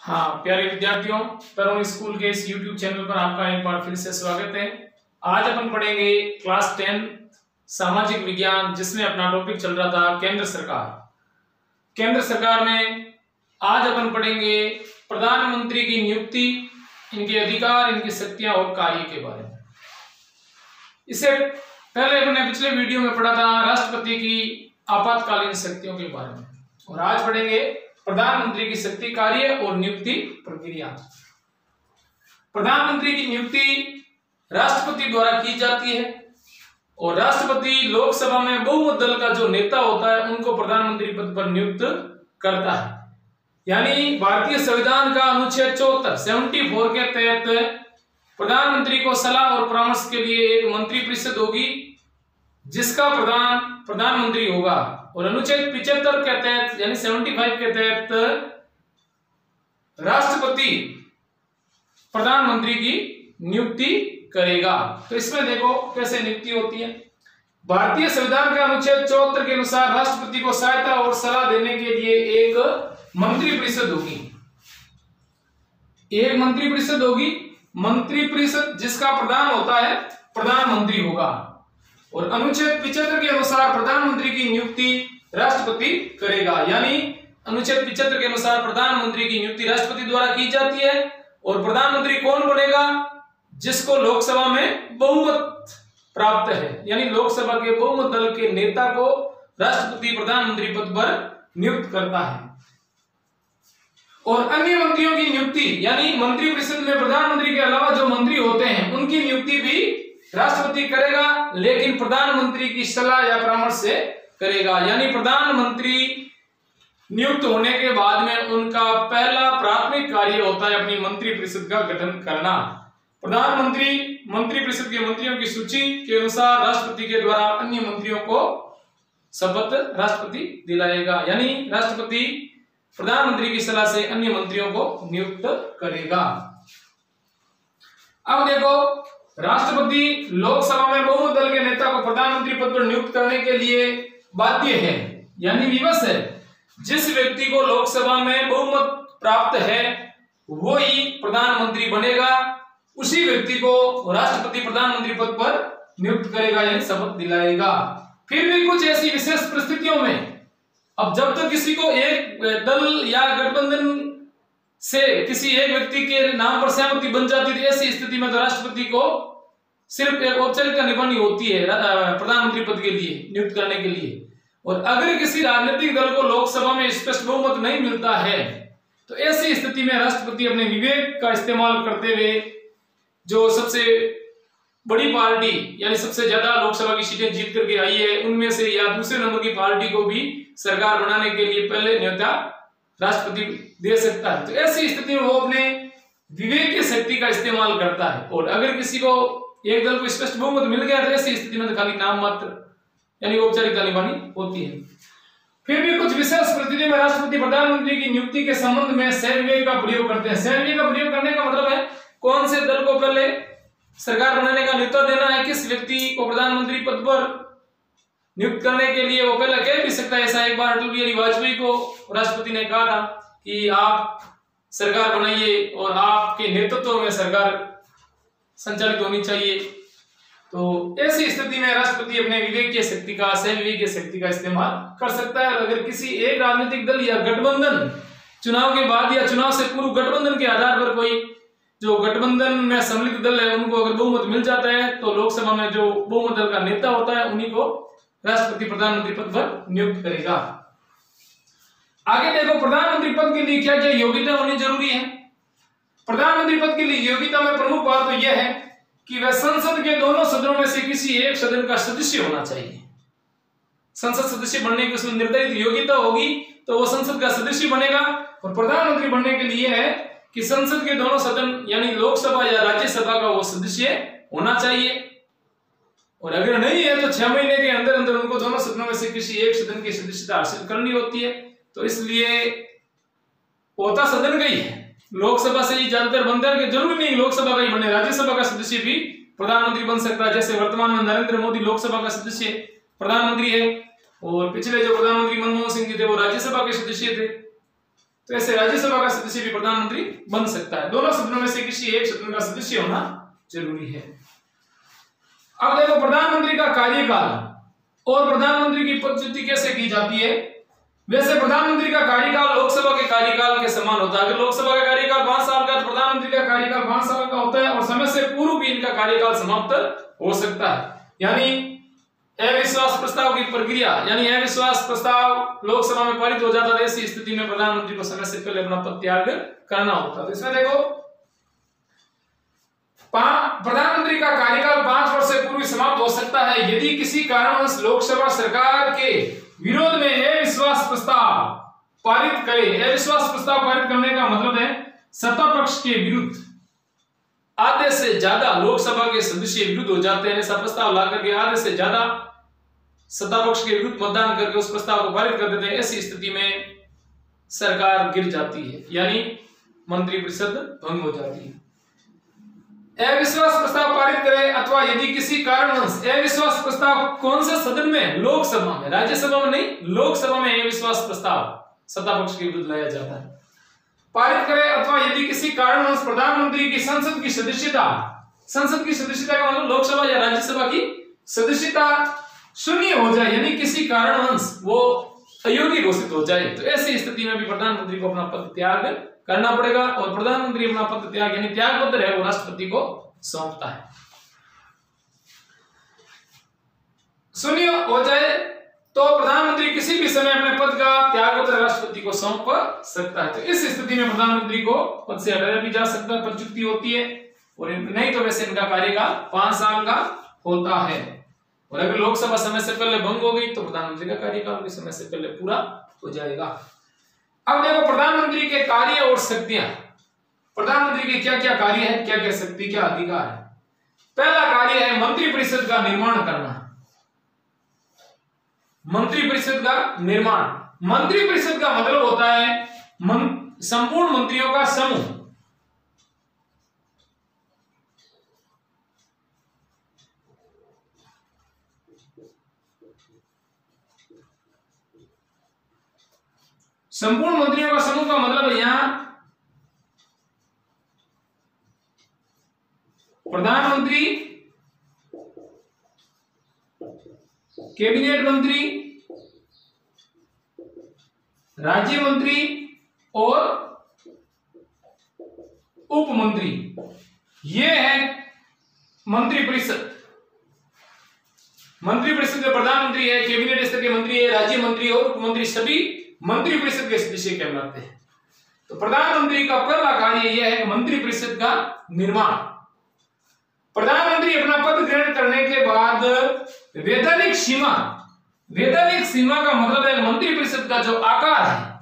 हाँ प्यारे विद्यार्थियों, तरुण स्कूल के इस YouTube चैनल पर आपका एक बार फिर से स्वागत है। आज अपन पढ़ेंगे क्लास 10 सामाजिक विज्ञान, जिसमें अपना टॉपिक चल रहा था केंद्र सरकार। केंद्र सरकार में आज अपन पढ़ेंगे प्रधानमंत्री की नियुक्ति, इनके अधिकार, इनकी शक्तियां और कार्य के बारे में। इससे पहले अपने पिछले वीडियो में पढ़ा था राष्ट्रपति की आपातकालीन शक्तियों के बारे में, और आज पढ़ेंगे प्रधानमंत्री की शक्ति, कार्य और नियुक्ति प्रक्रिया। प्रधानमंत्री की नियुक्ति राष्ट्रपति द्वारा की जाती है, और राष्ट्रपति लोकसभा में बहुमत दल का जो नेता होता है उनको प्रधानमंत्री पद पर नियुक्त करता है। यानी भारतीय संविधान का अनुच्छेद 74 के तहत प्रधानमंत्री को सलाह और परामर्श के लिए एक मंत्री परिषद होगी, जिसका प्रधान प्रधानमंत्री होगा। और अनुच्छेद 75 के तहत यानी 75 के तहत राष्ट्रपति प्रधानमंत्री की नियुक्ति करेगा। तो इसमें देखो कैसे नियुक्ति होती है। भारतीय संविधान के अनुच्छेद 74 के अनुसार राष्ट्रपति को सहायता और सलाह देने के लिए एक मंत्री परिषद होगी। एक मंत्री परिषद होगी, मंत्री परिषद जिसका प्रधान होता है प्रधानमंत्री होगा। और अनुच्छेद 75 के अनुसार प्रधानमंत्री की नियुक्ति राष्ट्रपति करेगा। यानी अनुच्छेद 75 के अनुसार प्रधानमंत्री की नियुक्ति राष्ट्रपति द्वारा की जाती है। और प्रधानमंत्री कौन बनेगा? जिसको लोकसभा में बहुमत प्राप्त है, यानी लोकसभा के बहुमत दल के नेता को राष्ट्रपति प्रधानमंत्री पद पर नियुक्त करता है। और अन्य मंत्रियों की नियुक्ति, यानी मंत्री परिषद में प्रधानमंत्री के अलावा जो मंत्री होते हैं उनकी नियुक्ति भी राष्ट्रपति करेगा, लेकिन प्रधानमंत्री की सलाह या परामर्श से करेगा। यानी प्रधानमंत्री नियुक्त होने के बाद में उनका पहला प्राथमिक कार्य होता है अपनी मंत्री परिषद का गठन करना। प्रधानमंत्री मंत्री परिषद के मंत्रियों की सूची के अनुसार राष्ट्रपति के द्वारा अन्य मंत्रियों को शपथ राष्ट्रपति दिलाएगा। यानी राष्ट्रपति प्रधानमंत्री की सलाह से अन्य मंत्रियों को नियुक्त करेगा। अब देखो, राष्ट्रपति लोकसभा में बहुमत दल के नेता को प्रधानमंत्री पद पर नियुक्त करने के लिए बाध्य है, यानी विवश है। जिस व्यक्ति को लोकसभा में बहुमत प्राप्त है वो ही प्रधानमंत्री बनेगा, उसी व्यक्ति को राष्ट्रपति प्रधानमंत्री पद पर नियुक्त करेगा, यानी शपथ दिलाएगा। फिर भी कुछ ऐसी विशेष परिस्थितियों में, अब जब तक किसी को एक दल या गठबंधन से किसी एक व्यक्ति के नाम पर सहमति बन जाती थी, ऐसी स्थिति में तो राष्ट्रपति को सिर्फ एक औपचारिकता निभानी होती है प्रधानमंत्री पद के लिए नियुक्त करने के लिए। और अगर किसी राजनीतिक दल को लोकसभा में स्पष्ट बहुमत नहीं मिलता है तो ऐसी स्थिति में राष्ट्रपति अपने विवेक का इस्तेमाल करते हुए जो सबसे बड़ी पार्टी यानी सबसे ज्यादा लोकसभा की सीटें जीत करके आई है उनमें से या दूसरे नंबर की पार्टी को भी सरकार बनाने के लिए पहले न्योता राष्ट्रपति दे सकता है। तो ऐसी स्थिति में वो अपने विवेक की शक्ति का इस्तेमाल करता है। और अगर किसी को एक दल को स्पष्ट बहुमत मिल गया तो ऐसी स्थिति में तो खाली नाम मात्र यानी औपचारिकता निभानी होती है। फिर भी कुछ विशेष परिस्थितियों में राष्ट्रपति प्रधानमंत्री की नियुक्ति के संबंध में सहविवेक का प्रयोग करते हैं। सहविवेक का प्रयोग करने का मतलब है कौन से दल को पहले सरकार बनाने का न्योता देना है, किस व्यक्ति को प्रधानमंत्री पद पर नियुक्त करने के लिए वो पहले कह भी सकता है। ऐसा एक बार अटल बिहारी वाजपेयी को राष्ट्रपति ने कहा था कि आप सरकार बनाइए और आपके नेतृत्व में सरकार संचालित होनी चाहिए। तो ऐसी स्थिति में राष्ट्रपति अपने विवेक की शक्ति का, सहविवेक की शक्ति का इस्तेमाल कर सकता है। अगर किसी एक राजनीतिक दल या गठबंधन चुनाव के बाद या चुनाव से पूर्व गठबंधन के आधार पर कोई जो गठबंधन में सम्मिलित दल है उनको अगर बहुमत मिल जाता है तो लोकसभा में जो बहुमत दल का नेता होता है उन्हीं को राष्ट्रपति प्रधानमंत्री पद पर नियुक्त करेगा। आगे देखो, प्रधानमंत्री पद के लिए क्या क्या योग्यता होनी जरूरी है। प्रधानमंत्री पद के लिए योग्यता में प्रमुख बात तो यह है कि वह संसद के दोनों सदनों में से किसी एक सदन का सदस्य होना चाहिए। संसद सदस्य बनने की उसमें निर्धारित योग्यता होगी तो वो संसद का सदस्य बनेगा। और प्रधानमंत्री बनने के लिए है कि संसद के दोनों सदन यानी लोकसभा या राज्यसभा का वो सदस्य होना चाहिए। और अगर नहीं है तो 6 महीने के अंदर अंदर उनको दोनों सदनों में से किसी एक सदन की सदस्यता हासिल करनी होती है। तो इसलिए होता सदन का ही है, लोकसभा से ही ज्यादातर बनता है कि जरूरी नहीं लोकसभा का ही बने, राज्यसभा का सदस्य भी प्रधानमंत्री बन सकता है। जैसे वर्तमान में नरेंद्र मोदी लोकसभा का सदस्य प्रधानमंत्री है और पिछले जो प्रधानमंत्री मनमोहन सिंह जी थे वो राज्यसभा के सदस्य थे। तो ऐसे राज्यसभा का सदस्य भी प्रधानमंत्री बन सकता है। दोनों सदनों में से किसी एक सदन का सदस्य होना जरूरी है। अब देखो प्रधानमंत्री का कार्यकाल और प्रधानमंत्री की पदच्युति कैसे की जाती है। वैसे प्रधानमंत्री का कार्यकाल लोकसभा के कार्यकाल के समान होता है। अगर लोकसभा का कार्यकाल 5 साल का तो प्रधानमंत्री का कार्यकाल 5 साल का होता है और समय से पूर्व भी इनका कार्यकाल समाप्त हो सकता है। यानी अविश्वास प्रस्ताव की प्रक्रिया यानी अविश्वास प्रस्ताव लोकसभा में पारित हो जाता है, ऐसी स्थिति में प्रधानमंत्री को समय से पहले अपना पद त्याग करना होता है। इसमें देखो प्रधानमंत्री का कार्यकाल 5 वर्ष से पूर्व समाप्त हो सकता है यदि किसी कारणवश लोकसभा सरकार के विरोध में अविश्वास प्रस्ताव पारित करे। अविश्वास प्रस्ताव पारित करने का मतलब है सत्ता पक्ष के विरुद्ध आधे से ज्यादा लोकसभा के सदस्य विरुद्ध हो जाते हैं। ऐसा प्रस्ताव ला करके आधे से ज्यादा सत्ता पक्ष के विरुद्ध मतदान करके उस प्रस्ताव को पारित कर देते हैं। ऐसी स्थिति में सरकार गिर जाती है यानी मंत्रिपरिषद भंग हो जाती है। अविश्वास प्रस्ताव पारित करे अथवा यदि किसी कारणवश अविश्वास प्रस्ताव कौन से सदन में, लोकसभा में, राज्यसभा में नहीं, लोकसभा में अविश्वास प्रस्ताव सत्ता पक्ष के विरुद्ध लाया जाता है, पारित करे अथवा यदि किसी कारणवश प्रधानमंत्री की संसद की सदस्यता का मतलब लोकसभा या राज्यसभा की सदस्यता शून्य हो जाए यानी किसी कारणवश वो अयोग्य घोषित हो जाए, तो ऐसी स्थिति में भी प्रधानमंत्री को अपना पद त्याग करना पड़ेगा और प्रधानमंत्री अपना पद त्याग यानी त्याग पत्र है वो राष्ट्रपति को सौंपता है। शून्य हो जाए तो प्रधानमंत्री किसी भी समय अपने पद का त्याग पत्र राष्ट्रपति को सौंप सकता है। तो इस स्थिति में प्रधानमंत्री को पद से हटाया भी जा सकता है, पदच्युति होती है, और नहीं तो वैसे इनका कार्यकाल 5 साल का होता है। और अगर लोकसभा समय से पहले भंग हो गई तो प्रधानमंत्री का कार्यकाल भी समय से पहले पूरा हो जाएगा। अब देखो प्रधानमंत्री के कार्य और शक्तियां। प्रधानमंत्री के क्या क्या कार्य है, क्या क्या शक्ति, क्या अधिकार है। पहला कार्य है मंत्रिपरिषद का निर्माण करना। मंत्रिपरिषद का निर्माण, मंत्रिपरिषद का मतलब होता है संपूर्ण मंत्रियों का समूह। संपूर्ण मंत्रियों का समूह का मतलब है यहां प्रधानमंत्री, कैबिनेट मंत्री, राज्य मंत्री और उप मंत्री, ये है मंत्रिपरिषद। मंत्रिपरिषद में प्रधानमंत्री है, कैबिनेट स्तर के मंत्री है, राज्य मंत्री और उप मंत्री सभी मंत्रिपरिषद के सदस्य कहलाते हैं। तो प्रधानमंत्री का पहला कार्य यह है मंत्रिपरिषद का निर्माण। प्रधानमंत्री अपना पद ग्रहण करने के बाद वैधानिक सीमा, वैधानिक सीमा का मतलब है मंत्रिपरिषद का जो आकार है,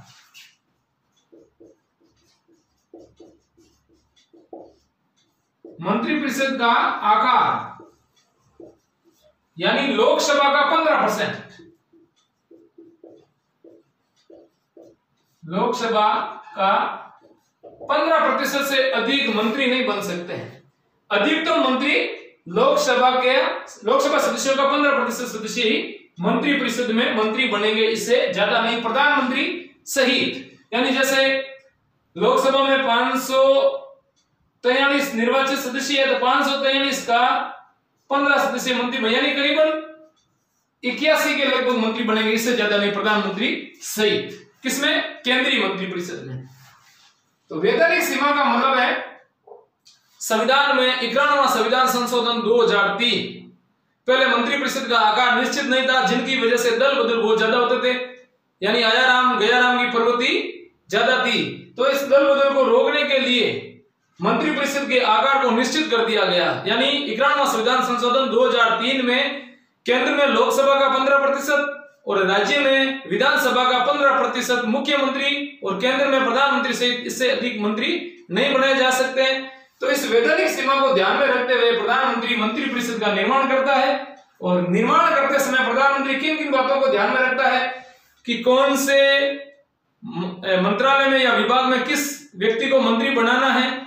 मंत्रिपरिषद का आकार यानी लोकसभा का 15%, लोकसभा का 15% से अधिक मंत्री नहीं बन सकते हैं। अधिकतम मंत्री लोकसभा सदस्यों का 15% सदस्य ही मंत्रिपरिषद में मंत्री बनेंगे, इससे ज्यादा नहीं। प्रधानमंत्री सहित यानी जैसे लोकसभा में 543 निर्वाचित सदस्य है तो 543 का 15 सदस्य मंत्री यानी करीबन 81 के लगभग मंत्री बनेंगे, इससे ज्यादा नहीं प्रधानमंत्री सहित। किसमें? केंद्रीय मंत्रिपरिषद में। तो वैधानिक सीमा का मतलब है संविधान में 91वां संविधान संशोधन 2003 पहले मंत्रिपरिषद का आकार निश्चित नहीं था, जिनकी वजह से दल बदल बहुत ज्यादा होते थे, यानी आयाराम गयाराम की प्रवृत्ति ज्यादा थी। तो इस दल बदल को रोकने के लिए मंत्रिपरिषद के आकार को निश्चित कर दिया गया, यानी 91वां संविधान संशोधन 2003 में केंद्र में लोकसभा का 15% और राज्य में विधानसभा का 15% मुख्यमंत्री और केंद्र में प्रधानमंत्री सहित इससे अधिक मंत्री नहीं बनाए जा सकते। तो इस वैधानिक सीमा को ध्यान में रखते हुए प्रधानमंत्री मंत्रिपरिषद का निर्माण करता है, और निर्माण करते समय प्रधानमंत्री किन किन बातों को ध्यान में रखता है कि कौन से मंत्रालय में या विभाग में किस व्यक्ति को मंत्री बनाना है,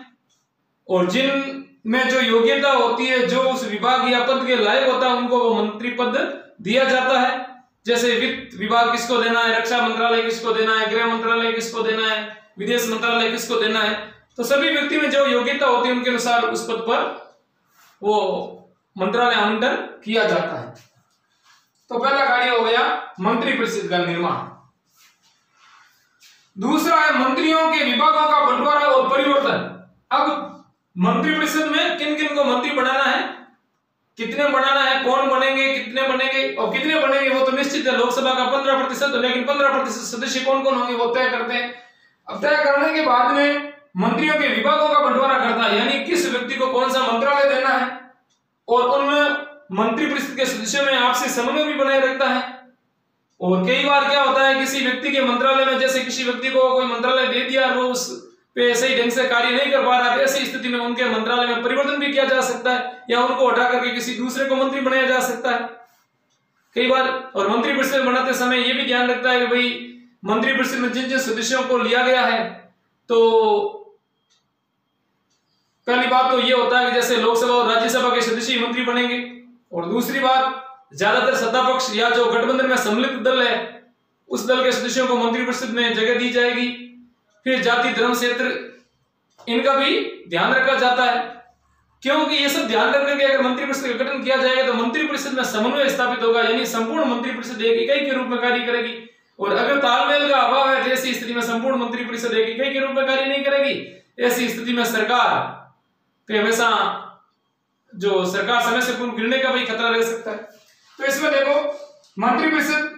और जिन में जो योग्यता होती है, जो उस विभाग या पद के लायक होता है, उनको वो मंत्री पद दिया जाता है। जैसे वित्त विभाग किसको देना है, रक्षा मंत्रालय किसको देना है, गृह मंत्रालय किसको देना है, विदेश मंत्रालय किसको देना है, तो सभी व्यक्ति में जो योग्यता होती है उनके अनुसार उस पद पर वो मंत्रालय आवंटन किया जाता है। तो पहला कार्य हो गया मंत्रिपरिषद का निर्माण। दूसरा है मंत्रियों के विभागों का बंटवारा और परिवर्तन। अब मंत्रिपरिषद में किन किन को मंत्री बनाना है, कितने बनाना है, कौन बनेंगे, कितने बनेंगे और कितने बनेंगे वो तो निश्चित है, लोकसभा का 15%, लेकिन 15% सदस्य कौन कौन होंगे वो तय करते हैं। अब तय करने के बाद में मंत्रियों के विभागों का बंटवारा करता है, यानी किस व्यक्ति को कौन सा मंत्रालय देना है, और उनमें मंत्रिपरिषद के सदस्यों में आपसी समन्वय भी बनाए रखता है। और कई बार क्या होता है, किसी व्यक्ति के मंत्रालय में, जैसे किसी व्यक्ति को कोई मंत्रालय दे दिया और वो उस पे सही ढंग से कार्य नहीं कर पा रहा है, ऐसी स्थिति में उनके मंत्रालय में परिवर्तन भी किया जा सकता है या उनको हटा करके किसी दूसरे को मंत्री बनाया जा सकता है कई बार। और मंत्रिपरिषद बनाते समय ये भी ध्यान रखता है कि भाई मंत्रिपरिषद में जिन जिन सदस्यों को लिया गया है, तो पहली बात तो ये होता है कि जैसे लोकसभा और राज्यसभा के सदस्य मंत्री बनेंगे, और दूसरी बात ज्यादातर सत्ता पक्ष या जो गठबंधन में सम्मिलित दल है उस दल के सदस्यों को मंत्रिपरिषद में जगह दी जाएगी। फिर जाति धर्म क्षेत्र इनका भी ध्यान रखा जाता है, क्योंकि ये सब ध्यान रख करके अगर मंत्रिपरिषद का गठन किया जाएगा तो मंत्रिपरिषद में समन्वय स्थापित होगा, यानी संपूर्ण मंत्रिपरिषद एक इकाई के रूप में कार्य करेगी। और अगर तालमेल का अभाव है तो ऐसी स्थिति में संपूर्ण मंत्रिपरिषद एक इकाई के रूप में कार्य नहीं करेगी। ऐसी स्थिति में सरकार पे हमेशा जो सरकार समय से पूर्व गिरने का भी खतरा रह सकता है। तो इसमें देखो मंत्रिपरिषद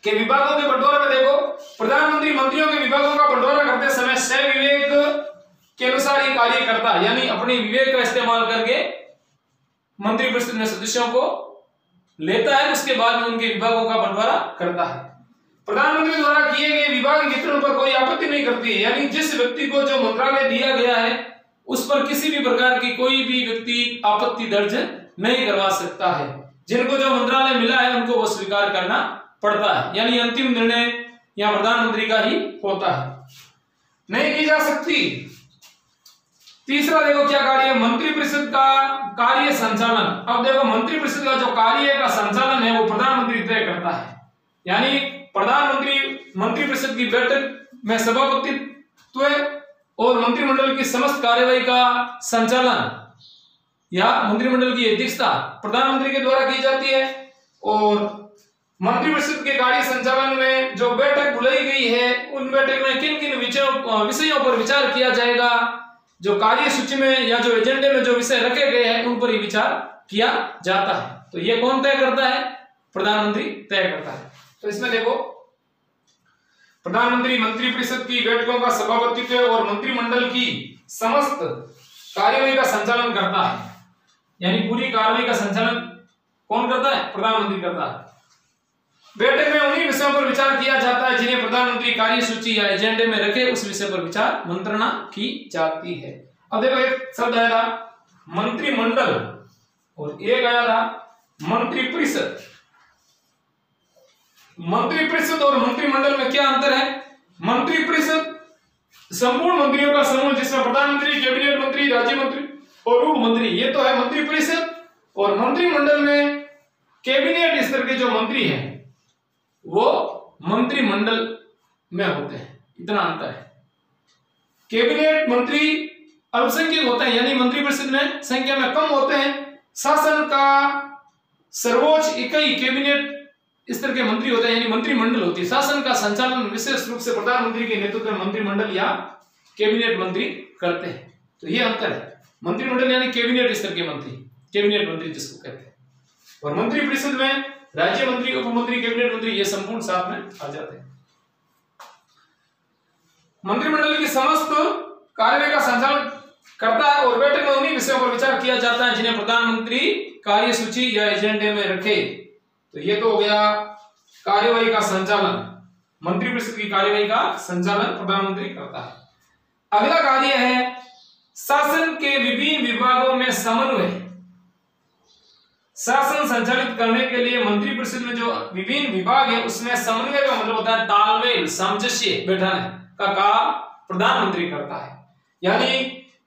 के विभागों के बंटवारे में देखो, प्रधानमंत्री मंत्रियों के विभागों का बंटवारा करते समय स्वयं विवेक के अनुसार ही कार्य करता है, यानी अपने विवेक का इस्तेमाल करके मंत्रिपरिषद में सदस्यों को लेता है, उसके बाद में उनके विभागों का बंटवारा करता है। प्रधानमंत्री द्वारा किए गए विभाग वितरण पर कोई आपत्ति नहीं करती है, यानी जिस व्यक्ति को जो मंत्रालय दिया गया है उस पर किसी भी प्रकार की कोई भी व्यक्ति आपत्ति दर्ज नहीं करवा सकता है। जिनको जो मंत्रालय मिला है उनको वो स्वीकार करना पड़ता है, यानी अंतिम निर्णय यहां प्रधानमंत्री का ही होता है, नहीं की जा सकती। तीसरा देखो क्या कार्य है, मंत्रिपरिषद का कार्य संचालन। अब देखो मंत्रिपरिषद का जो कार्य का संचालन है वो प्रधानमंत्री तय करता है, यानी प्रधानमंत्री मंत्रिपरिषद की बैठक में सभापतित्व और मंत्रिमंडल की समस्त कार्यवाही का संचालन या मंत्रिमंडल की अध्यक्षता प्रधानमंत्री के द्वारा की जाती है। और मंत्रिपरिषद के कार्य संचालन में जो बैठक बुलाई गई है उन बैठक में किन किन विषयों पर विचार किया जाएगा, जो कार्य सूची में या जो एजेंडे में जो विषय रखे गए हैं उन पर ही विचार किया जाता है। तो ये कौन तय करता है, प्रधानमंत्री तय करता है। तो इसमें देखो प्रधानमंत्री मंत्रिपरिषद की बैठकों का सभापतित्व और मंत्रिमंडल की समस्त कार्यवाही का संचालन करता है, यानी पूरी कार्यवाही का संचालन कौन करता है, प्रधानमंत्री करता है। बैठक में उन्हीं विषयों पर विचार किया जाता है जिन्हें प्रधानमंत्री कार्यसूची या एजेंडे में रखे, उस विषय पर विचार मंत्रणा की जाती है। अब देखो एक शब्द आया था मंत्रिमंडल और एक आया था मंत्रिपरिषद। मंत्रिपरिषद और मंत्रिमंडल में क्या अंतर है, मंत्रिपरिषद संपूर्ण मंत्रियों का समूह जिसमें प्रधानमंत्री, कैबिनेट मंत्री, राज्य मंत्री और उप मंत्री, ये तो है मंत्रिपरिषद। और मंत्रिमंडल में कैबिनेट स्तर के जो मंत्री हैं वो मंत्रिमंडल में होते हैं, इतना अंतर है। कैबिनेट मंत्री अल्पसंख्यक होते हैं, यानी मंत्रिपरिषद में संख्या में कम होते हैं। शासन का सर्वोच्च इकाई कैबिनेट स्तर के मंत्री होते हैं, यानी मंत्रिमंडल होती है। शासन का संचालन विशेष रूप से प्रधानमंत्री के नेतृत्व में मंत्रिमंडल या कैबिनेट मंत्री करते हैं। तो ये अंतर है, मंत्रिमंडल यानी कैबिनेट स्तर के मंत्री, कैबिनेट मंत्री जिसको कहते हैं, और मंत्रिपरिषद में राज्य मंत्री, उप मंत्री, कैबिनेट मंत्री ये संपूर्ण साथ में आ जाते हैं। मंत्रिमंडल की समस्त कार्यवाही का संचालन करता है और बैठक में उन्हीं विषयों पर विचार किया जाता है जिन्हें प्रधानमंत्री कार्यसूची या एजेंडे में रखे। तो ये तो हो गया कार्यवाही का संचालन, मंत्रिपरिषद की कार्यवाही का संचालन प्रधानमंत्री करता है। अगला कार्य है शासन के विभिन्न विभागों में समन्वय। शासन संचालित करने के लिए मंत्रिपरिषद में जो विभिन्न विभाग है उसमें समन्वय का मतलब होता है तालमेल, सामंजस्य बैठाने का काम प्रधानमंत्री करता है। यानी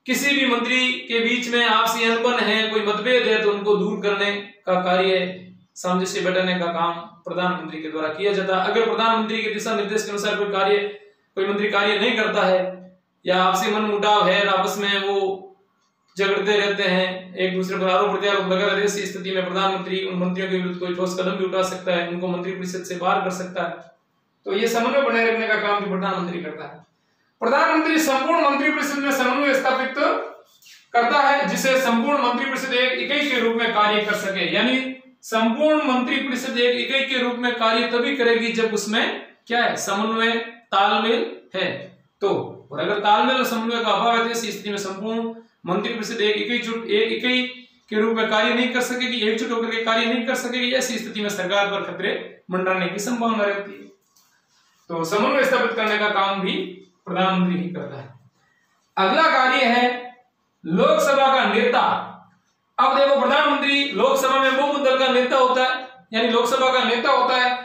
किसी भी मंत्री के बीच में आपसी अनबन है, कोई मतभेद है तो उनको दूर करने का कार्य, सामंजस्य बैठाने का काम प्रधानमंत्री के द्वारा किया जाता है। अगर प्रधानमंत्री के दिशा निर्देश के अनुसार कोई कार्य कोई मंत्री कार्य नहीं करता है या आपसी मनमुटाव है, आपस में वो झगड़ते रहते हैं, एक दूसरे पर आरोप प्रत्यारोप लगा रहते, ऐसी स्थिति में प्रधानमंत्री उन मंत्रियों के विरुद्ध कोई ठोस कदम भी उठा सकता है, उनको मंत्रिपरिषद से बाहर कर सकता है। तो ये समन्वय बनाए रखने का काम भी प्रधानमंत्री करता है। प्रधानमंत्री संपूर्ण मंत्रिपरिषद में समन्वय स्थापित करता है, जिसे संपूर्ण मंत्रिपरिषद एक इकाई के रूप में कार्य कर सके। यानी संपूर्ण मंत्रिपरिषद एक इकाई के रूप में कार्य तभी करेगी जब उसमें क्या है, समन्वय, तालमेल है। तो और अगर तालमेल और समन्वय का अभाव है तो ऐसी स्थिति में संपूर्ण मंत्रिपरिषद एक इकाई के रूप में कार्य नहीं कर सकेगी, एकजुट होकर के कार्य नहीं कर सकेगी। ऐसी स्थिति में सरकार पर खतरे मंडराने की संभावना रहती है। तो समन्वय स्थापित करने का काम भी प्रधानमंत्री ही करता है। अगला कार्य है लोकसभा का नेता। अब देखो, प्रधानमंत्री लोकसभा में बहुमत दल का नेता होता है, यानी लोकसभा का नेता होता है।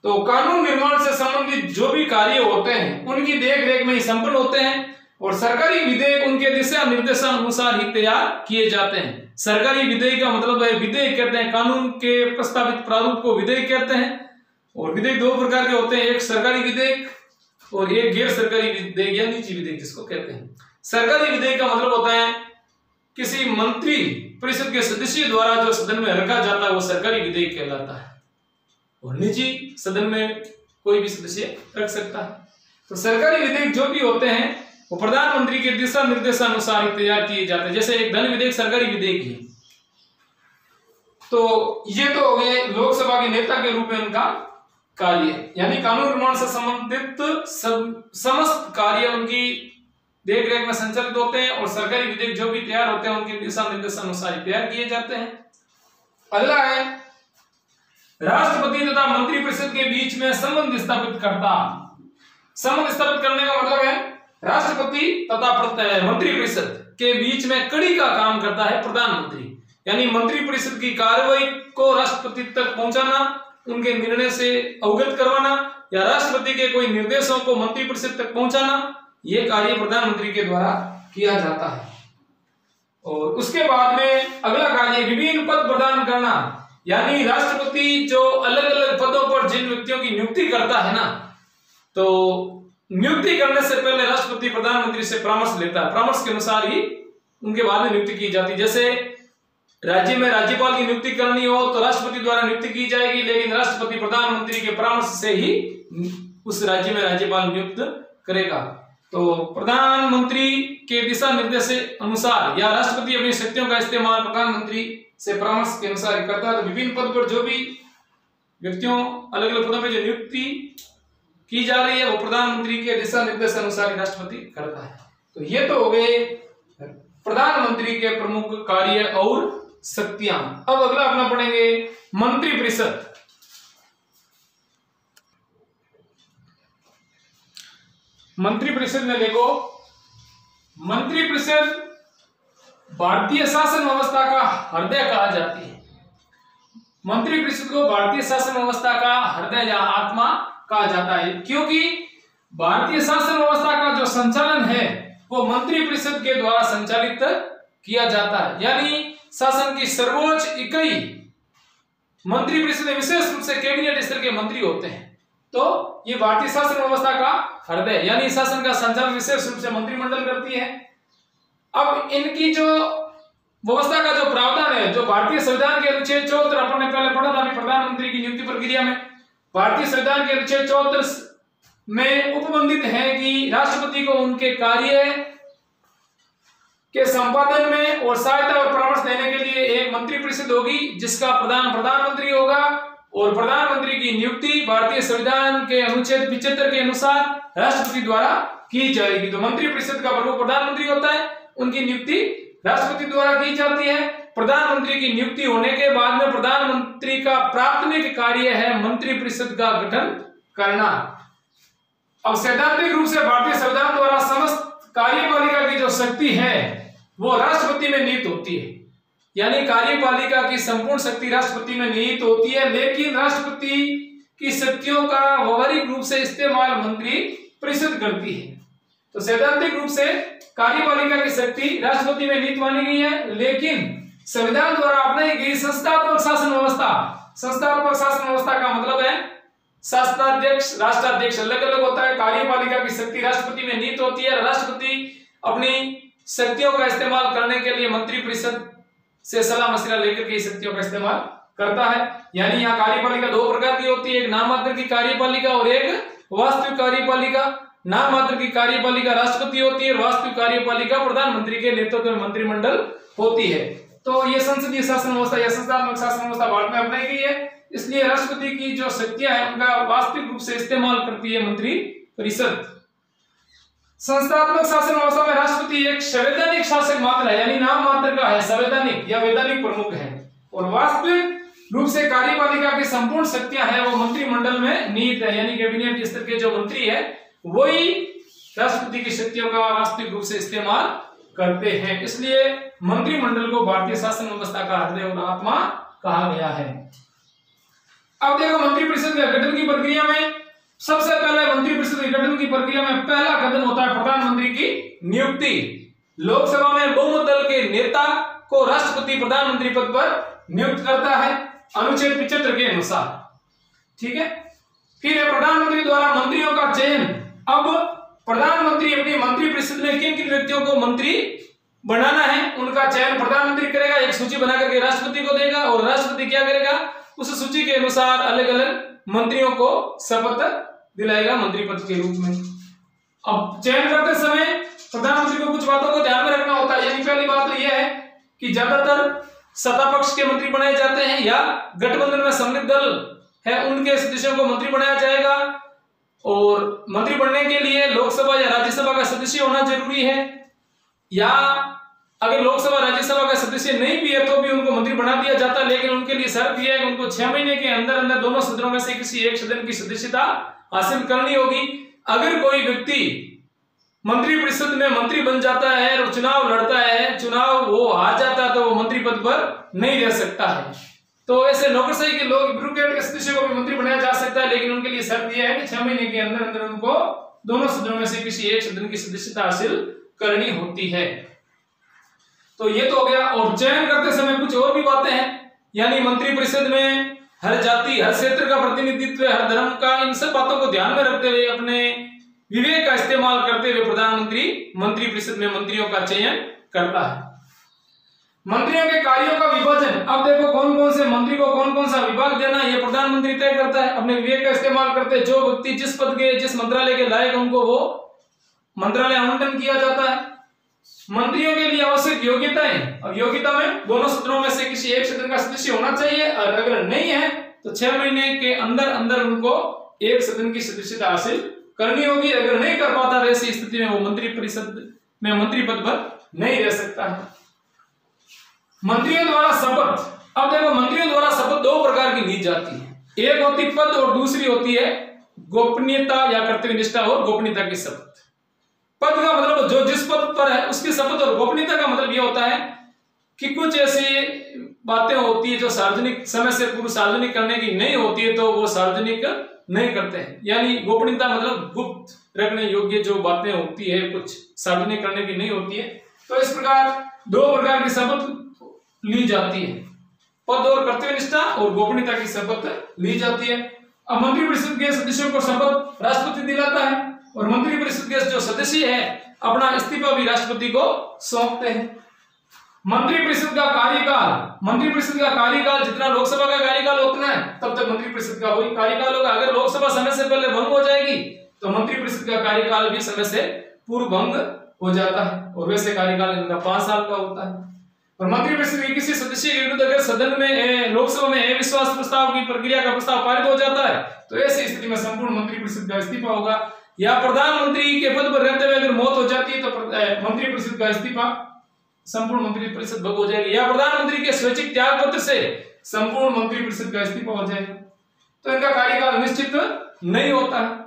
तो कानून निर्माण से संबंधित जो भी कार्य होते हैं उनकी देख रेख में ही संपन्न होते हैं और सरकारी विधेयक उनके दिशा निर्देशानुसार ही तैयार किए जाते हैं। सरकारी विधेयक का मतलब है, विधेयक कहते हैं कानून के प्रस्तावित प्रारूप को विधेयक कहते हैं। और विधेयक दो प्रकार के होते हैं, एक सरकारी विधेयक और एक गैर सरकारी विधेयक या निजी विधेयक जिसको कहते हैं। सरकारी विधेयक का मतलब होता है किसी मंत्री परिषद के सदस्य द्वारा जो सदन में रखा जाता है वो सरकारी विधेयक कहलाता है, और निजी सदन में कोई भी सदस्य रख सकता है। तो सरकारी विधेयक जो भी होते हैं वो प्रधानमंत्री के दिशा निर्देशानुसार ही तैयार किए जाते हैं। जैसे एक धन विधेयक सरकारी विधेयक ही। तो ये तो हो गए लोकसभा के नेता के रूप में उनका कार्य, यानी कानून निर्माण से संबंधित समस्त कार्य उनकी देख रेख में संचालित होते हैं और सरकारी विधेयक जो भी तैयार होते हैं उनके दिशा निर्देशानुसार तैयार किए जाते हैं। अगला है राष्ट्रपति तथा मंत्रिपरिषद के बीच में संबंध स्थापित करता। संबंध स्थापित करने का मतलब है राष्ट्रपति तथा मंत्रिपरिषद के बीच में कड़ी का काम करता है प्रधानमंत्री, यानी मंत्रिपरिषद की कार्रवाई को राष्ट्रपति तक पहुंचाना, उनके निर्णय से अवगत करवाना या राष्ट्रपति के कोई निर्देशों को मंत्रिपरिषद तक पहुंचाना, यह कार्य प्रधानमंत्री के द्वारा किया जाता है। और उसके बाद में अगला कार्य विभिन्न पद प्रदान करना, यानी राष्ट्रपति जो अलग अलग पदों पर जिन व्यक्तियों की नियुक्ति करता है ना, तो नियुक्ति करने से पहले राष्ट्रपति प्रधानमंत्री से परामर्श लेता है, परामर्श के अनुसार ही उनके बाद में नियुक्ति की जाती है। जैसे राज्य में राज्यपाल की नियुक्ति करनी हो तो राष्ट्रपति द्वारा नियुक्ति की जाएगी, लेकिन राष्ट्रपति प्रधानमंत्री के परामर्श से ही उस राज्य में राज्यपाल नियुक्त करेगा। तो प्रधानमंत्री के दिशा निर्देश अनुसार या राष्ट्रपति अपनी शक्तियों का इस्तेमाल प्रधानमंत्री से परामर्श के अनुसार करता है। तो विभिन्न पद पर जो भी व्यक्तियों अलग अलग पदों पर जो नियुक्ति की जा रही है वो प्रधानमंत्री के दिशा निर्देश अनुसार राष्ट्रपति करता है। तो ये तो हो गए प्रधानमंत्री के प्रमुख कार्य और शक्तियां। अब अगला अपना पढ़ेंगे मंत्रिपरिषद। मंत्रिपरिषद में देखो, मंत्रिपरिषद भारतीय शासन व्यवस्था का हृदय कहा जाती है। मंत्रिपरिषद को भारतीय शासन व्यवस्था का हृदय या आत्मा कहा जाता है, क्योंकि भारतीय शासन व्यवस्था का जो संचालन है वो मंत्रिपरिषद के द्वारा संचालित किया जाता है। यानी शासन की सर्वोच्च इकाई मंत्रिपरिषद में विशेष रूप से कैबिनेट स्तर के मंत्री होते हैं। तो ये भारतीय शासन व्यवस्था का हृदय यानी शासन का संचालन विशेष रूप से मंत्रिमंडल करती है। अब इनकी जो व्यवस्था का जो प्रावधान है, जो भारतीय संविधान के अनुच्छेद 74 अपन ने पहले पढ़ा था अभी प्रधानमंत्री की नियुक्ति प्रक्रिया में, भारतीय संविधान के अनुच्छेद 74 में उपबंधित है कि राष्ट्रपति को उनके कार्य के संपादन में और सहायता और परामर्श देने के लिए एक मंत्रिपरिषद होगी जिसका प्रधान प्रधानमंत्री होगा, और प्रधानमंत्री की नियुक्ति भारतीय संविधान के अनुच्छेद 75 के अनुसार राष्ट्रपति द्वारा की जाएगी। तो मंत्रिपरिषद का प्रमुख प्रधानमंत्री होता है, उनकी नियुक्ति राष्ट्रपति द्वारा की जाती है। प्रधानमंत्री की नियुक्ति होने के बाद में प्रधानमंत्री का प्राथमिक कार्य है मंत्रिपरिषद का गठन करना। अब सैद्धांतिक रूप से भारतीय संविधान द्वारा समस्त कार्यपालिका की जो शक्ति है वो राष्ट्रपति में निहित होती है, यानी कार्यपालिका की संपूर्ण शक्ति राष्ट्रपति में निहित होती है, लेकिन राष्ट्रपति की शक्तियों का व्यवहारिक रूप से इस्तेमाल मंत्रिपरिषद करती है। तो सैद्धांतिक रूप से कार्यपालिका की शक्ति राष्ट्रपति में निहित मानी गई है, लेकिन संविधान द्वारा अपनाई गई संस्थात्मक शासन व्यवस्था, संस्थात्मक शासन व्यवस्था का मतलब है शासनाध्यक्ष, राष्ट्राध्यक्ष अलग अलग होता है। कार्यपालिका की शक्ति राष्ट्रपति में निहित होती है। राष्ट्रपति अपनी शक्तियों का इस्तेमाल करने के लिए मंत्रिपरिषद से सलाह मशविरा लेकर के शक्तियों का इस्तेमाल करता है। यानी यहाँ कार्यपालिका दो प्रकार की होती है, एक नाम मात्र की कार्यपालिका और एक वास्तविक कार्यपालिका। नाम मात्र की कार्यपालिका राष्ट्रपति होती है, वास्तविक कार्यपालिका प्रधानमंत्री के नेतृत्व में मंत्रिमंडल होती है। तो ये संसदीय शासन व्यवस्था या संस्थात्मक शासन व्यवस्था भारत में अपनाई गई है। इसलिए राष्ट्रपति की जो शक्तियां हैं उनका वास्तविक रूप से इस्तेमाल करती है मंत्रिपरिषद। संस्थात्मक शासन व्यवस्था में राष्ट्रपति एक संवैधानिक शासक मात्र है, यानी नाम मात्र का है, संवैधानिक या वैधानिक प्रमुख है। और वास्तविक रूप से कार्यपालिका की संपूर्ण शक्तियां हैं वो मंत्रिमंडल में निहित है, यानी कैबिनेट स्तर के जो मंत्री है वही राष्ट्रपति की शक्तियों का वास्तविक रूप से इस्तेमाल करते हैं। इसलिए मंत्रिमंडल को भारतीय शासन व्यवस्था का हृदय और आत्मा कहा गया है। अब देखो मंत्रिपरिषद के गठन की प्रक्रिया में सबसे पहले मंत्रिपरिषद के गठन की प्रक्रिया में पहला कदम होता है प्रधानमंत्री की नियुक्ति। लोकसभा में बहुमत दल के नेता को राष्ट्रपति प्रधानमंत्री पद पर नियुक्त करता है अनुच्छेद 75 के अनुसार। ठीक है। फिर प्रधानमंत्री द्वारा मंत्रियों का चयन। अब प्रधानमंत्री अपनी मंत्रिपरिषद में किन किन व्यक्तियों को मंत्री बनाना है उनका चयन प्रधानमंत्री करेगा, एक सूची बना करके राष्ट्रपति को देगा और राष्ट्रपति क्या करेगा, उस सूची के अनुसार अलग अलग मंत्रियों को शपथ दिलाएगा मंत्री पद के रूप में। अब चयन करते समय प्रधानमंत्री को कुछ बातों को ध्यान में रखना होता है। यानी पहली बात तो यह है कि ज्यादातर सत्ता पक्ष के मंत्री बनाए जाते हैं या गठबंधन में सम्मिलित दल है उनके सदस्यों को मंत्री बनाया जाएगा। और मंत्री बनने के लिए लोकसभा या राज्यसभा का सदस्य होना जरूरी है, या अगर लोकसभा राज्यसभा का सदस्य नहीं भी है तो भी उनको मंत्री बना दिया जाता है। लेकिन उनके लिए शर्त यह है कि उनको 6 महीने के अंदर अंदर दोनों सदनों में से किसी एक सदन की सदस्यता हासिल करनी होगी। अगर कोई व्यक्ति मंत्रिपरिषद में मंत्री बन जाता है और चुनाव लड़ता है, चुनाव वो हार जाता है तो वो मंत्री पद पर नहीं रह सकता है। तो ऐसे नौकरशाही के लोग ब्यूरोक्रेट के सदस्य को भी मंत्री बनाया जा सकता है, लेकिन उनके लिए शर्त यह है कि 6 महीने के अंदर अंदर उनको दोनों सदनों में से किसी एक सदन की सदस्यता हासिल करनी होती है। तो ये तो हो गया। और चयन करते समय कुछ और भी बातें हैं, यानी मंत्रिपरिषद में हर जाति, हर क्षेत्र का प्रतिनिधित्व, हर धर्म का, इन सब बातों को ध्यान में रखते हुए अपने विवेक का इस्तेमाल करते हुए प्रधानमंत्री मंत्रिपरिषद में मंत्रियों का चयन करता है। मंत्रियों के कार्यों का विभाजन। अब देखो कौन कौन से मंत्री को कौन कौन सा विभाग देना है ये प्रधानमंत्री तय करता है, अपने विवेक का इस्तेमाल करते हैं। जो व्यक्ति जिस पद के, जिस मंत्रालय के लायक, उनको वो मंत्रालय आवंटन किया जाता है। मंत्रियों के लिए आवश्यक योग्यताएं। अब योग्यता में दोनों सदनों में से किसी एक सदन का सदस्य होना चाहिए, और अगर नहीं है तो 6 महीने के अंदर अंदर उनको एक सदन की सदस्यता हासिल करनी होगी। अगर नहीं कर पाता तो ऐसी स्थिति में वो मंत्रिपरिषद में मंत्री पद पर नहीं रह सकता है। मंत्रियों द्वारा शपथ। अब देखो मंत्रियों द्वारा शपथ दो प्रकार की ली जाती है, एक होती पद और दूसरी होती है गोपनीयता या कर्तव्यनिष्ठा और गोपनीयता की शपथ। पद का मतलब जो जिस पद पर है उसकी शपथ, और गोपनीयता का मतलब यह होता है कि कुछ ऐसी बातें होती है जो सार्वजनिक समय से पूर्व सार्वजनिक करने की नहीं होती है तो वो सार्वजनिक नहीं करते हैं। यानी गोपनीयता मतलब गुप्त रखने योग्य जो बातें होती है कुछ सार्वजनिक करने की नहीं होती है। तो इस प्रकार दो प्रकार की शपथ ली जाती है, पद और कर्तव्यनिष्ठा और गोपनीयता की शपथ ली जाती है। अब मंत्रिपरिषद के सदस्यों को शपथ राष्ट्रपति दिलाता है और मंत्रिपरिषद के जो सदस्य है अपना इस्तीफा भी राष्ट्रपति को सौंपते हैं। मंत्रिपरिषद का कार्यकाल जितना लोकसभा का कार्यकाल उतना है तब तक मंत्रिपरिषद का वही कार्यकाल होगा। अगर लोकसभा समय से पहले भंग हो जाएगी तो मंत्रिपरिषद का कार्यकाल भी समय से पूर्व भंग हो जाता है, और वैसे कार्यकाल इनका 5 साल का होता है। और मंत्रिपरिषद के किसी सदस्य के विरुद्ध अगर सदन में लोकसभा में अविश्वास प्रस्ताव की प्रक्रिया का प्रस्ताव पारित हो जाता है तो ऐसी स्थिति में संपूर्ण मंत्रिपरिषद का इस्तीफा होगा। या प्रधानमंत्री के पद पर रहते हुए अगर मौत हो जाती है तो मंत्रिपरिषद का इस्तीफा, संपूर्ण मंत्रिपरिषद भंग हो जाएगी। या प्रधानमंत्री के स्वैच्छिक त्याग पत्र से संपूर्ण मंत्रिपरिषद का इस्तीफा हो जाएगा। तो इनका कार्यकाल निश्चित नहीं होता है।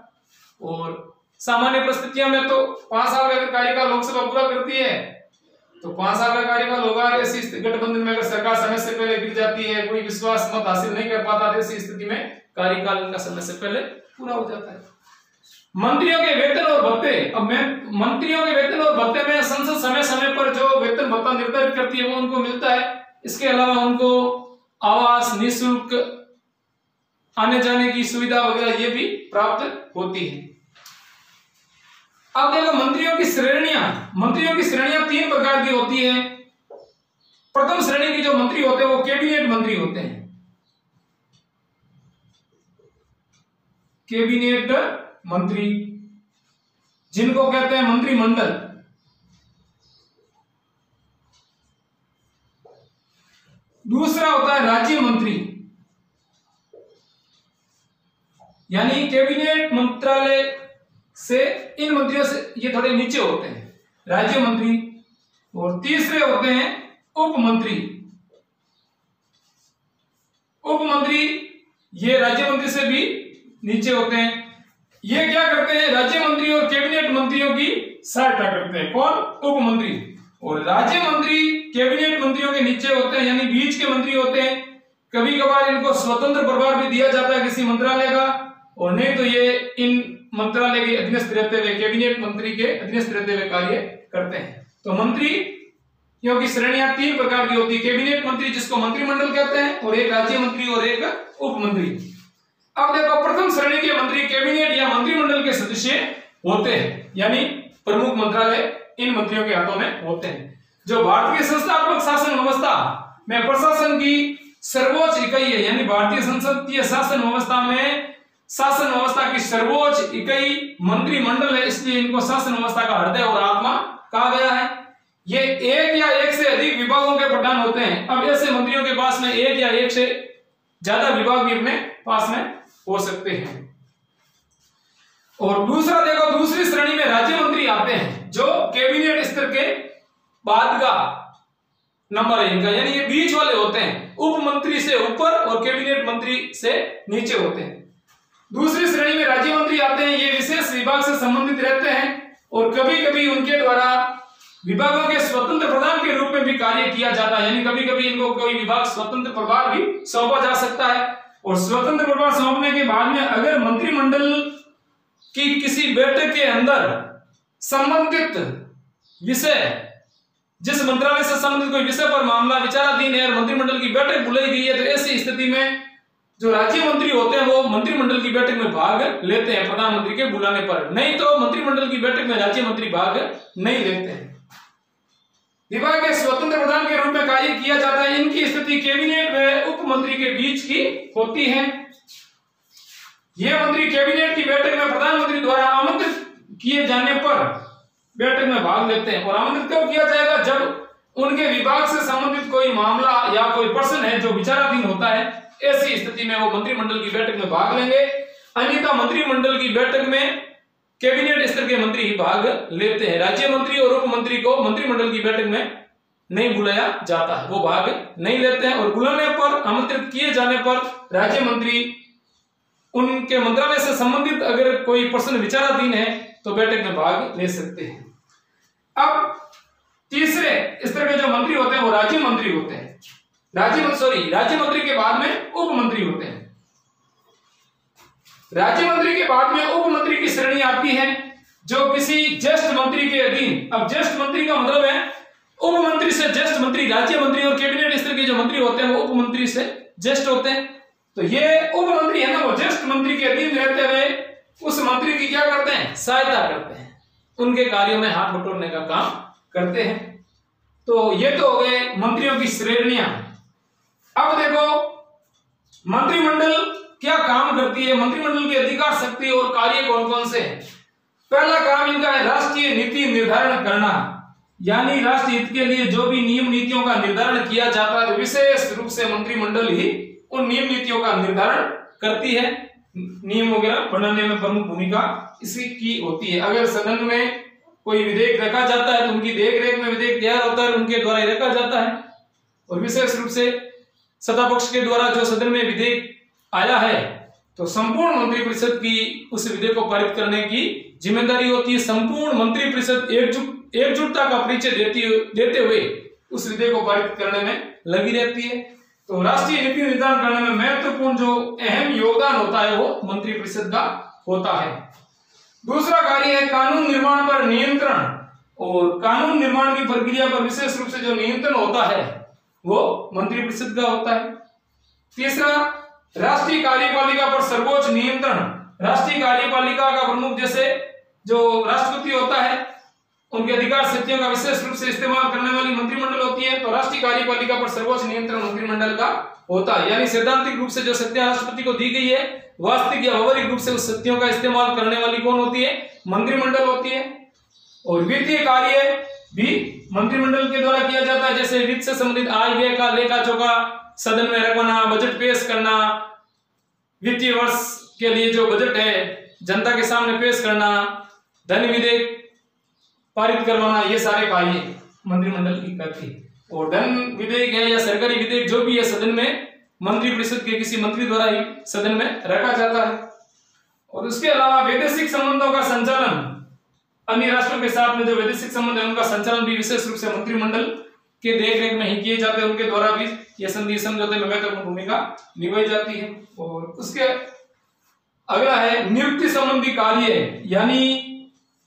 और सामान्य परिस्थितियों में तो 5 साल का कार्यकाल लोकसभा पूरा करती है तो 5 साल का कार्यकाल होगा। ऐसी गठबंधन में अगर सरकार समय से पहले गिर जाती है, कोई विश्वास मत हासिल नहीं कर पाता, ऐसी स्थिति में कार्यकाल इनका समय से पहले पूरा हो जाता है। मंत्रियों के वेतन और भत्ते। अब मंत्रियों के वेतन और भत्ते में संसद समय समय पर जो वेतन भत्ता निर्धारित करती है वो उनको मिलता है। इसके अलावा उनको आवास, निःशुल्क आने जाने की सुविधा वगैरह ये भी प्राप्त होती है। अब देखो मंत्रियों की श्रेणियां 3 प्रकार की होती है। प्रथम श्रेणी के जो मंत्री होते हैं वो कैबिनेट मंत्री होते हैं। कैबिनेट मंत्री जिनको कहते हैं मंत्रिमंडल। दूसरा होता है राज्य मंत्री, यानी कैबिनेट मंत्रालय से इन मंत्रियों से ये थोड़े नीचे होते हैं, राज्य मंत्री। और तीसरे होते हैं उप मंत्री। उप मंत्री ये राज्य मंत्री से भी नीचे होते हैं। ये क्या करते हैं? राज्य मंत्री और कैबिनेट मंत्रियों की सहायता करते हैं। कौन? उप मंत्री। और राज्य मंत्री कैबिनेट मंत्रियों के नीचे होते हैं, यानी बीच के मंत्री होते हैं। कभी कभार इनको स्वतंत्र प्रभार भी दिया जाता है किसी मंत्रालय का, और नहीं तो ये इन मंत्रालय के अधीनस्थ रहते हुए, कैबिनेट मंत्री के अधीनस्थ रहते हुए कार्य करते हैं। तो मंत्री क्योंकि श्रेणियां 3 प्रकार की होती है। कैबिनेट मंत्री जिसको मंत्रिमंडल कहते हैं, और एक राज्य मंत्री और एक उप मंत्री। अब देखो प्रथम श्रेणी के मंत्री कैबिनेट या मंत्रिमंडल के सदस्य होते हैं, यानी प्रमुख मंत्रालय इन मंत्रियों के हाथों में होते हैं। जो भारतीय संस्थात्मक शासन व्यवस्था में प्रशासन की सर्वोच्च इकाई है, यानी भारतीय संसदीय शासन व्यवस्था में शासन व्यवस्था की सर्वोच्च इकाई मंत्रिमंडल है, इसलिए इनको शासन व्यवस्था का हृदय और आत्मा कहा गया है। ये एक या एक से अधिक विभागों के प्रधान होते हैं। अब ऐसे मंत्रियों के पास में एक या एक से ज्यादा विभाग भी अपने पास में हो सकते हैं। और दूसरा देखो, दूसरी श्रेणी में राज्य मंत्री आते हैं, जो कैबिनेट स्तर के बाद का नंबर है इनका, यानी ये बीच वाले होते हैं। उप मंत्री से ऊपर और कैबिनेट मंत्री से नीचे होते हैं। दूसरी श्रेणी में राज्य मंत्री आते हैं, ये विशेष विभाग से संबंधित रहते हैं, और कभी कभी उनके द्वारा विभागों के स्वतंत्र प्रधान के रूप में भी कार्य किया जाता है, यानी कभी कभी इनको कोई विभाग स्वतंत्र प्रभार भी सौंपा जा सकता है। और स्वतंत्र प्रभार सौंपने के बाद में अगर मंत्रिमंडल की किसी बैठक के अंदर संबंधित विषय, जिस मंत्रालय से संबंधित कोई विषय पर मामला विचाराधीन है और मंत्रिमंडल की बैठक बुलाई गई है, तो ऐसी स्थिति में जो राज्य मंत्री होते हैं वो मंत्रिमंडल की बैठक में भाग लेते हैं प्रधानमंत्री के बुलाने पर। नहीं तो मंत्रिमंडल की बैठक में राज्य मंत्री भाग नहीं लेते हैं। विभाग के स्वतंत्र प्रधान के रूप में कार्य किया जाता है। इनकी स्थिति कैबिनेट व उप मंत्री के बीच की होती है। ये मंत्री कैबिनेट की बैठक में प्रधानमंत्री द्वारा आमंत्रित किए जाने पर बैठक में भाग लेते हैं। और आमंत्रित कब किया जाएगा? जब उनके विभाग से संबंधित कोई मामला या कोई प्रश्न है जो विचाराधीन होता है, ऐसी स्थिति में वो मंत्रिमंडल की बैठक में भाग लेंगे। अन्यथा मंत्रिमंडल की बैठक में कैबिनेट स्तर के मंत्री भाग लेते हैं। राज्य मंत्री और उप मंत्री को मंत्रिमंडल की बैठक में नहीं बुलाया जाता है, वो भाग नहीं लेते हैं। और बुलाने पर, आमंत्रित किए जाने पर राज्य मंत्री उनके मंत्रालय से संबंधित अगर कोई प्रश्न विचाराधीन है तो बैठक में भाग ले सकते हैं। अब तीसरे स्तर के जो मंत्री होते हैं वो राज्य मंत्री होते हैं। राज्य मंत्री के बाद में उप मंत्री होते हैं। राज्य मंत्री के बाद में उप मंत्री की श्रेणी आती है, जो किसी ज्येष्ठ मंत्री के अधीन। अब ज्येष्ठ मंत्री का मतलब है उप मंत्री से ज्येष्ठ मंत्री। राज्य मंत्री और कैबिनेट स्तर के जो मंत्री होते हैं वो उप मंत्री से ज्येष्ठ होते हैं। तो ये उप मंत्री है ना, वो ज्येष्ठ मंत्री के अधीन रहते हुए उस मंत्री की क्या करते हैं? सहायता करते हैं, उनके कार्यों में हाथ बटोरने का काम करते हैं। तो ये तो हो गए मंत्रियों की श्रेणियां। अब देखो मंत्रिमंडल क्या काम करती है, मंत्रिमंडल की अधिकार, शक्ति और कार्य कौन कौन से हैं। पहला काम इनका है राष्ट्रीय नीति निर्धारण करना, यानी राष्ट्र हित के लिए जो भी नियम नीतियों का निर्धारण किया जाता है, तो विशेष रूप से मंत्रिमंडल ही उन नियम नीतियों का निर्धारण करती है। नियम वगैरह बनाने में प्रमुख भूमिका इसी की होती है। अगर सदन में कोई विधेयक रखा जाता है तो उनकी देखरेख में विधेयक तैयार होता है, उनके द्वारा ही रखा जाता है। और विशेष रूप से सत्ता पक्ष के द्वारा जो सदन में विधेयक आया है तो संपूर्ण मंत्रिपरिषद की उस विधेयक को पारित करने की जिम्मेदारी होती है। संपूर्ण मंत्रिपरिषद एकजुटता का परिचय देते हुए उस विधेयक को पारित करने में लगी रहती है। तो राष्ट्रीय नीति निर्धारण करने में महत्वपूर्ण जो अहम योगदान होता है वो मंत्रिपरिषद का होता है। दूसरा कार्य है कानून निर्माण पर नियंत्रण, और कानून निर्माण की प्रक्रिया पर विशेष रूप से जो नियंत्रण होता है वो मंत्रिपरिषद का होता है। तीसरा राष्ट्रीय कार्यपालिका पर सर्वोच्च नियंत्रण। राष्ट्रीय कार्यपालिका का प्रमुख जैसे जो राष्ट्रपति होता है, उनके अधिकार शक्तियों का विशेष रूप से इस्तेमाल करने वाली मंत्रिमंडल होती है। तो राष्ट्रीय कार्यपालिका पर सर्वोच्च नियंत्रण मंत्रिमंडल का होता है, यानी सैद्धांतिक रूप से जो शक्तियां राष्ट्रपति को दी गई है, वास्तविक या व्यावहारिक रूप से उस शक्तियों का इस्तेमाल करने वाली कौन होती है? मंत्रिमंडल होती है। और वित्तीय कार्य भी मंत्रिमंडल के द्वारा किया जाता है, जैसे वित्त से संबंधित आय व्यय का लेखा जोखा सदन में रखवाना, बजट पेश करना, वित्तीय वर्ष के लिए जो बजट है जनता के सामने पेश करना, धन विधेयक पारित करवाना, ये सारे कार्य मंत्रिमंडल की करती है। और धन विधेयक है या सरकारी विधेयक जो भी है सदन में मंत्री परिषद के किसी मंत्री द्वारा ही सदन में रखा जाता है। और उसके अलावा वैदेशिक संबंधों का संचालन, अन्य राष्ट्रों के साथ में जो वैदेशिक संबंध है उनका संचालन भी विशेष रूप से मंत्रिमंडल के देखरेख में ही किए जाते हैं, उनके द्वारा भी यह संधि समझौते में महत्वपूर्ण भूमिका निभाई जाती है। और उसके अगला है नियुक्ति संबंधी कार्य, यानी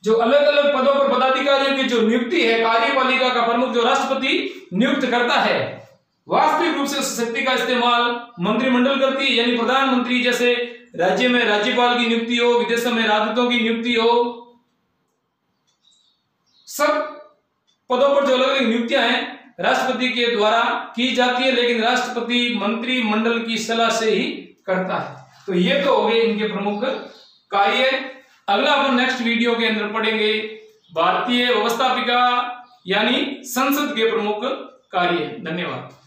जो अलग अलग पदों पर पदाधिकारियों की जो नियुक्ति है, कार्यपालिका का प्रमुख जो राष्ट्रपति नियुक्त करता है, वास्तविक रूप से उस शक्ति का इस्तेमाल मंत्रिमंडल करती है, यानी प्रधानमंत्री जैसे राज्य में राज्यपाल की नियुक्ति हो, विदेशों में राजदूतों की नियुक्ति हो, सब पदों पर जो अलग अलग नियुक्तियां हैं राष्ट्रपति के द्वारा की जाती है, लेकिन राष्ट्रपति मंत्रिमंडल की सलाह से ही करता है। तो ये तो हो गए इनके प्रमुख कार्य। अगला अपन नेक्स्ट वीडियो के अंदर पढ़ेंगे भारतीय व्यवस्थापिका यानी संसद के प्रमुख कार्य। धन्यवाद।